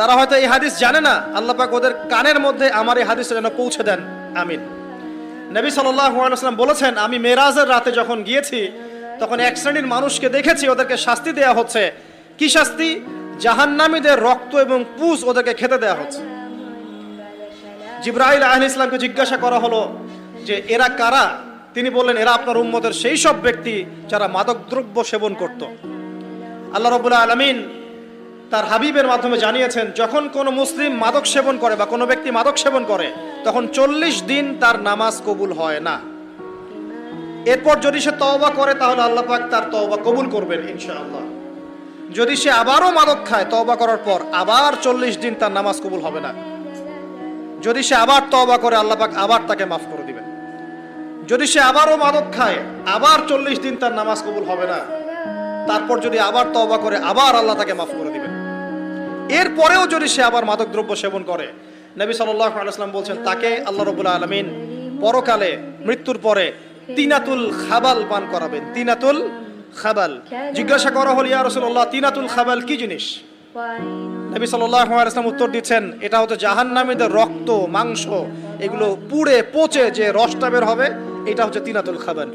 তারা হয়তো এই হাদিস জানে না, আল্লাহ পাক ওদের কানের মধ্যে আমার এই হাদিসটা যেন পৌঁছে দেন, আমিন। নবী সাল্লাল্লাহু আলাইহি ওয়াসাল্লাম বলেছেন, আমি মেরাজের রাতে যখন গিয়েছি তখন এক শ্রেণীর মানুষকে দেখেছি, ওদেরকে শাস্তি দেয়া হচ্ছে। কি শাস্তি? জাহান্নামীদের রক্ত এবং পুঁজ ওদেরকে খেতে দেয়া হচ্ছে। জিবরাইল আলাইহিস সালামকে জিজ্ঞাসা করা হলো যে এরা কারা? তিনি বললেন, এরা আপনার উম্মতের সেই সব ব্যক্তি যারা মাদকদ্রব্য সেবন করত। আল্লাহ রাব্বুল আলামিন তার হাবিবের মাধ্যমে জানিয়েছেন, যখন কোনো মুসলিম মাদক সেবন করে বা কোনো ব্যক্তি মাদক সেবন করে তখন 40 দিন তার নামাজ কবুল হয় না। এরপর যদি সে তওবা করে তাহলে আল্লাহ পাক তার তওবা কবুল করবেন ইনশাআল্লাহ। যদি সে আবারও মাদক খায় তওবা করার পর, আবার 40 দিন তার নামাজ কবুল হবে না। যদি সে আবার তওবা করে আল্লাহ পাক আবার তাকে মাফ করে দিবেন। যদি সে আবারও মাদক খায় আবার 40 দিন তার নামাজ কবুল হবে না। তারপর যদি আবার তওবা করে আবার আল্লাহ তাকে মাফ করে দিবেন। এরপরেও যদি সে আবার মাদকদ্রব্য সেবন করে, নবী সাল্লাল্লাহু আলাইহি ওয়াসাল্লাম বলছেন তাকে আল্লাহ রাব্বুল আলামিন পরকালে মৃত্যুর পরে তিনাতুল খাবাল পান করাবেন। তিনাতুল খাবাল। জিজ্ঞাসা করা হল, ইয়া রাসূলুল্লাহ, তিনাতুল খাবাল কি জিনিস? নবী সাল্লাল্লাহু আলাইহি ওয়াসাল্লাম উত্তর দিচ্ছেন, এটা হচ্ছে জাহান্নামীদের রক্ত, মাংস, এগুলো পুড়ে পচে যে রসটা বের হবে, এটা হচ্ছে তিনাতুল খাবাল।